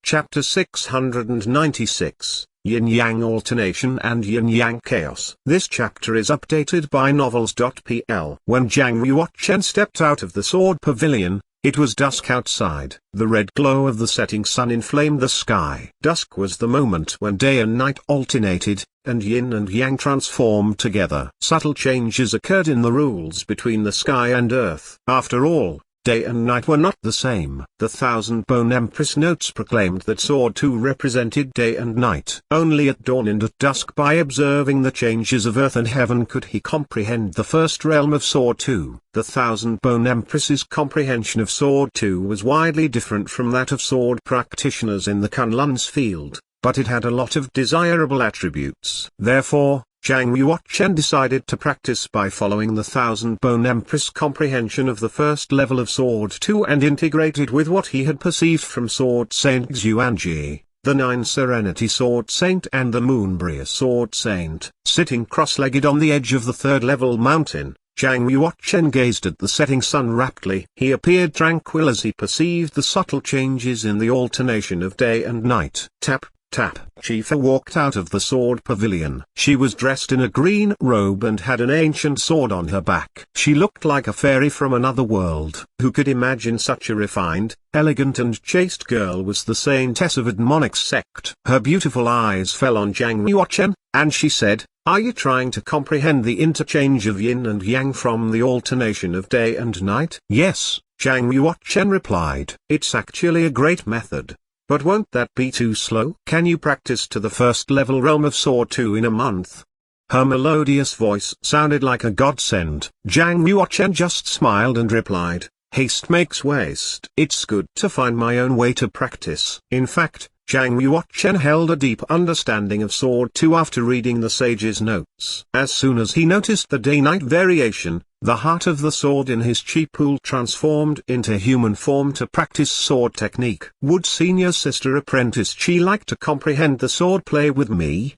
Chapter 696, Yin-Yang Alternation and Yin-Yang Chaos. This chapter is updated by novels.pl. When Zhang Yuochen stepped out of the sword pavilion, it was dusk outside. The red glow of the setting sun inflamed the sky. Dusk was the moment when day and night alternated, and yin and yang transformed together. Subtle changes occurred in the rules between the sky and earth. After all, day and night were not the same. The thousand-bone Empress notes proclaimed that Sword 2 represented day and night. Only at dawn and at dusk, by observing the changes of earth and heaven, could he comprehend the first realm of Sword 2. The thousand-bone Empress's comprehension of Sword 2 was widely different from that of sword practitioners in the Kunlun's field, but it had a lot of desirable attributes. Therefore, Zhang Yuochen decided to practice by following the thousand-bone Empress comprehension of the first level of Sword 2 and integrate it with what he had perceived from Sword Saint Xuanji, the Nine Serenity Sword Saint and the Moonbriar Sword Saint. Sitting cross-legged on the edge of the third-level mountain, Zhang Yuochen gazed at the setting sun raptly. He appeared tranquil as he perceived the subtle changes in the alternation of day and night. Tap, tap. Shifa walked out of the sword pavilion. She was dressed in a green robe and had an ancient sword on her back. She looked like a fairy from another world. Who could imagine such a refined, elegant and chaste girl was the saintess of a demonic sect? Her beautiful eyes fell on Zhang Yuochen, and she said, "Are you trying to comprehend the interchange of yin and yang from the alternation of day and night?" "Yes," Zhang Yuochen replied. "It's actually a great method. But won't that be too slow? Can you practice to the first level realm of Sword 2 in a month?" Her melodious voice sounded like a godsend. Zhang Yuochen just smiled and replied, "Haste makes waste. It's good to find my own way to practice." In fact, Zhang Yuochen held a deep understanding of Sword 2 after reading the sage's notes. As soon as he noticed the day-night variation, the heart of the sword in his chi pool transformed into human form to practice sword technique. "Would senior sister apprentice Chi like to comprehend the sword play with me?"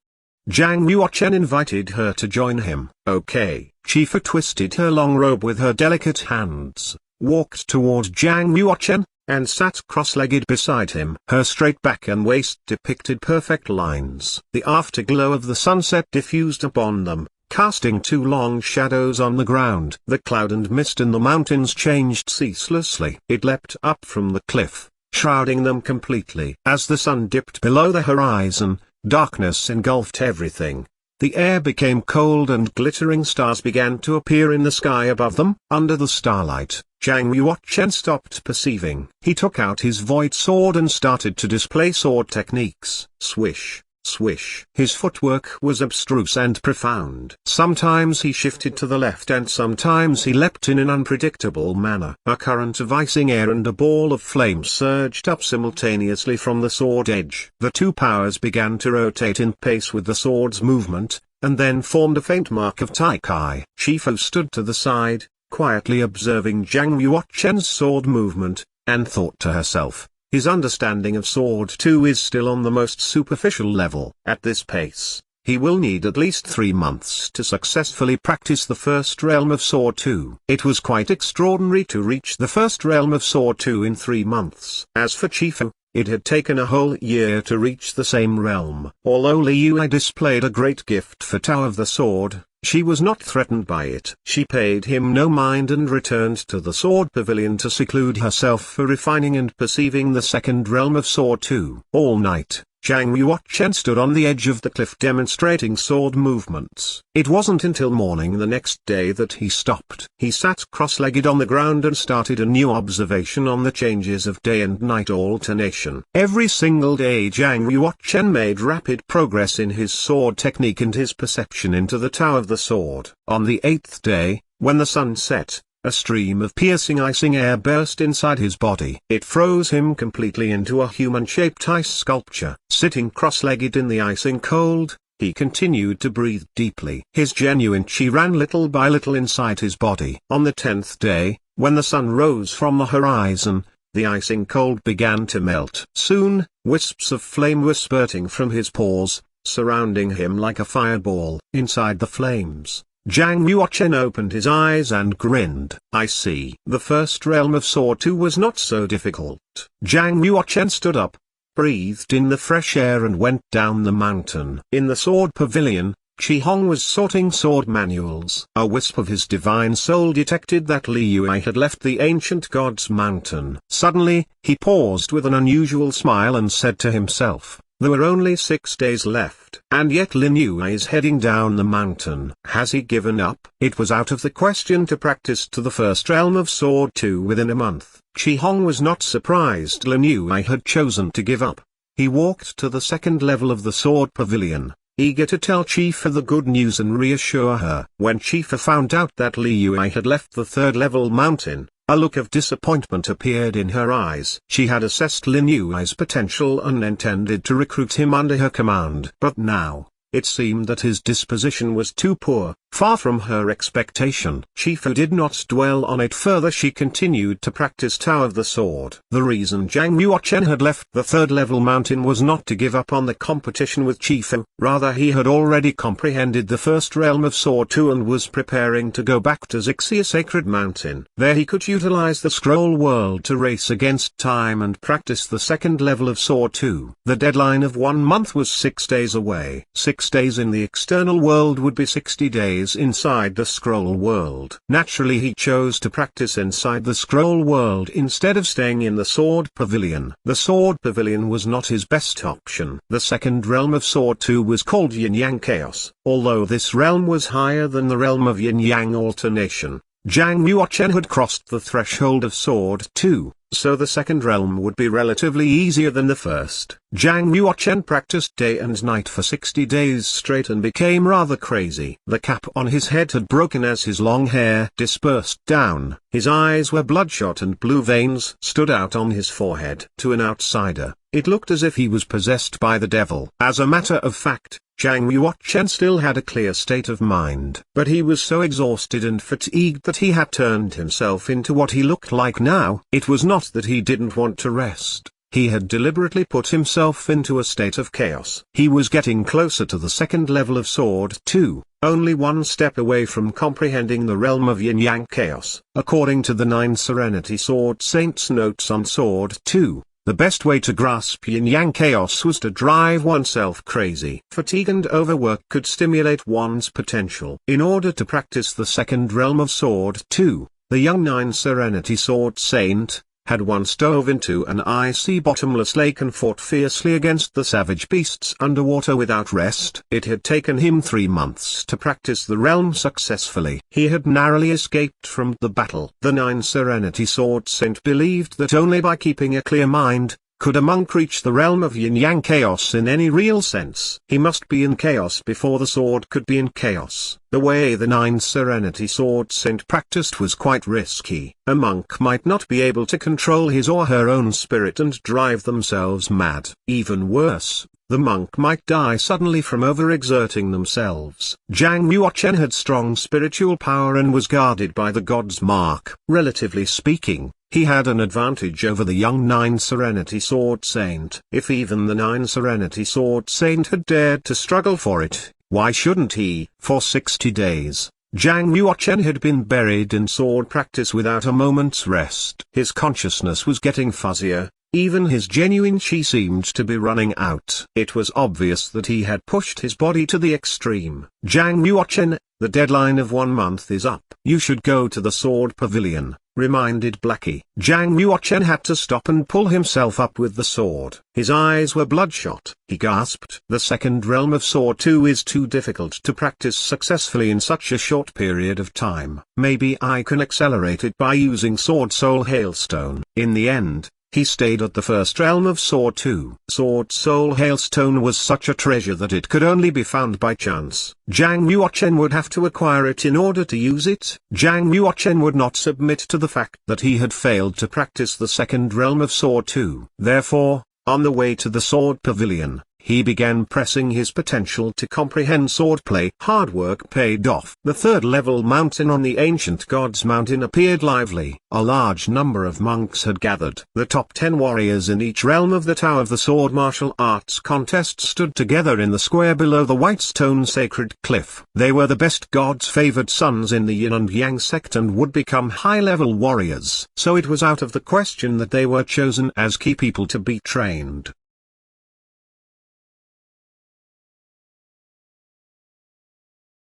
Zhang Yuochen invited her to join him. "Okay." Shifa twisted her long robe with her delicate hands, walked toward Zhang Yuochen, and sat cross-legged beside him. Her straight back and waist depicted perfect lines. The afterglow of the sunset diffused upon them, casting two long shadows on the ground. The cloud and mist in the mountains changed ceaselessly. It leapt up from the cliff, shrouding them completely. As the sun dipped below the horizon, darkness engulfed everything. The air became cold and glittering stars began to appear in the sky above them. Under the starlight, Zhang Yuochen stopped perceiving. He took out his void sword and started to display sword techniques. Swish, swish. His footwork was abstruse and profound. Sometimes he shifted to the left and sometimes he leapt in an unpredictable manner. A current of icing air and a ball of flame surged up simultaneously from the sword edge. The two powers began to rotate in pace with the sword's movement, and then formed a faint mark of Tai-Kai. Shifu stood to the side, quietly observing Zhang Yuochen's sword movement, and thought to herself, his understanding of Sword 2 is still on the most superficial level. At this pace, he will need at least 3 months to successfully practice the first realm of Sword 2. It was quite extraordinary to reach the first realm of Sword 2 in 3 months. As for Chifu, it had taken a whole year to reach the same realm. Although Li Yui displayed a great gift for Tao of the Sword, she was not threatened by it. She paid him no mind and returned to the sword pavilion to seclude herself for refining and perceiving the second realm of Sword 2. All night, Zhang Yuochen stood on the edge of the cliff demonstrating sword movements. It wasn't until morning the next day that he stopped. He sat cross-legged on the ground and started a new observation on the changes of day and night alternation. Every single day Zhang Yuochen made rapid progress in his sword technique and his perception into the Tao of the sword. On the 8th day, when the sun set, a stream of piercing icing air burst inside his body. It froze him completely into a human-shaped ice sculpture. Sitting cross-legged in the icing cold, he continued to breathe deeply. His genuine chi ran little by little inside his body. On the 10th day, when the sun rose from the horizon, the icing cold began to melt. Soon, wisps of flame were spurting from his pores, surrounding him like a fireball. Inside the flames, Zhang Yuochen opened his eyes and grinned. "I see." The first realm of Sword 2 was not so difficult. Zhang Yuochen stood up, breathed in the fresh air and went down the mountain. In the sword pavilion, Chi Hong was sorting sword manuals. A wisp of his divine soul detected that Li Yui had left the ancient god's mountain. Suddenly, he paused with an unusual smile and said to himself, there were only 6 days left. And yet Lin Yui is heading down the mountain. Has he given up? It was out of the question to practice to the first realm of Sword 2 within a month. Chi Hong was not surprised Lin Yui had chosen to give up. He walked to the second level of the sword pavilion, eager to tell Chifa the good news and reassure her. When Chifa found out that Li Yui had left the third level mountain, a look of disappointment appeared in her eyes. She had assessed Lin Yui's potential and intended to recruit him under her command. But now, it seemed that his disposition was too poor, far from her expectation. Chifa did not dwell on it further. She continued to practice Tao of the Sword. The reason Zhang Yuochen had left the third level mountain was not to give up on the competition with Chifa, rather he had already comprehended the first realm of Sword 2 and was preparing to go back to Xixia Sacred Mountain. There he could utilize the scroll world to race against time and practice the second level of Sword 2. The deadline of 1 month was 6 days away. 6 days in the external world would be 60 days inside the scroll world. Naturally he chose to practice inside the scroll world instead of staying in the sword pavilion. The sword pavilion was not his best option. The second realm of Sword 2 was called Yin-Yang Chaos. Although this realm was higher than the realm of Yin-Yang Alternation, Zhang Yuochen had crossed the threshold of Sword 2, so the second realm would be relatively easier than the first. Zhang Yuochen practiced day and night for 60 days straight and became rather crazy. The cap on his head had broken as his long hair dispersed down. His eyes were bloodshot and blue veins stood out on his forehead. To an outsider, it looked as if he was possessed by the devil. As a matter of fact, Zhang Yuochen still had a clear state of mind. But he was so exhausted and fatigued that he had turned himself into what he looked like now. It was not that he didn't want to rest. He had deliberately put himself into a state of chaos. He was getting closer to the second level of Sword 2, only one step away from comprehending the realm of Yin-Yang Chaos. According to the 9 Serenity Sword Saints' notes on Sword 2, the best way to grasp Yin-Yang Chaos was to drive oneself crazy. Fatigue and overwork could stimulate one's potential. In order to practice the second realm of Sword 2, the young 9 Serenity Sword Saint had once dove into an icy bottomless lake and fought fiercely against the savage beasts underwater without rest. It had taken him 3 months to practice the realm successfully. He had narrowly escaped from the battle. The 9 Serenity Sword Saint believed that only by keeping a clear mind could a monk reach the realm of Yin-Yang Chaos in any real sense. He must be in chaos before the sword could be in chaos. The way the 9 Serenity Sword Saint practiced was quite risky. A monk might not be able to control his or her own spirit and drive themselves mad. Even worse, the monk might die suddenly from overexerting themselves. Zhang Yuochen had strong spiritual power and was guarded by the god's mark. Relatively speaking, he had an advantage over the young 9 Serenity Sword Saint. If even the 9 Serenity Sword Saint had dared to struggle for it, why shouldn't he? For 60 days, Zhang Yuochen had been buried in sword practice without a moment's rest. His consciousness was getting fuzzier. Even his genuine chi seemed to be running out. It was obvious that he had pushed his body to the extreme. Zhang Yuochen, the deadline of 1 month is up. You should go to the sword pavilion, reminded Blackie. Zhang Yuochen had to stop and pull himself up with the sword. His eyes were bloodshot. He gasped. The second realm of Sword 2 is too difficult to practice successfully in such a short period of time. Maybe I can accelerate it by using Sword Soul Hailstone. In the end, he stayed at the first realm of Sword 2. Sword Soul Hailstone was such a treasure that it could only be found by chance. Zhang Yuochen would have to acquire it in order to use it. Zhang Yuochen would not submit to the fact that he had failed to practice the second realm of Sword 2. Therefore, on the way to the sword pavilion, he began pressing his potential to comprehend swordplay. Hard work paid off. The third level mountain on the ancient god's mountain appeared lively. A large number of monks had gathered. The top 10 warriors in each realm of the Tao of the Sword martial arts contest stood together in the square below the white stone sacred cliff. They were the best god's favored sons in the Yin and Yang sect and would become high-level warriors. So it was out of the question that they were chosen as key people to be trained.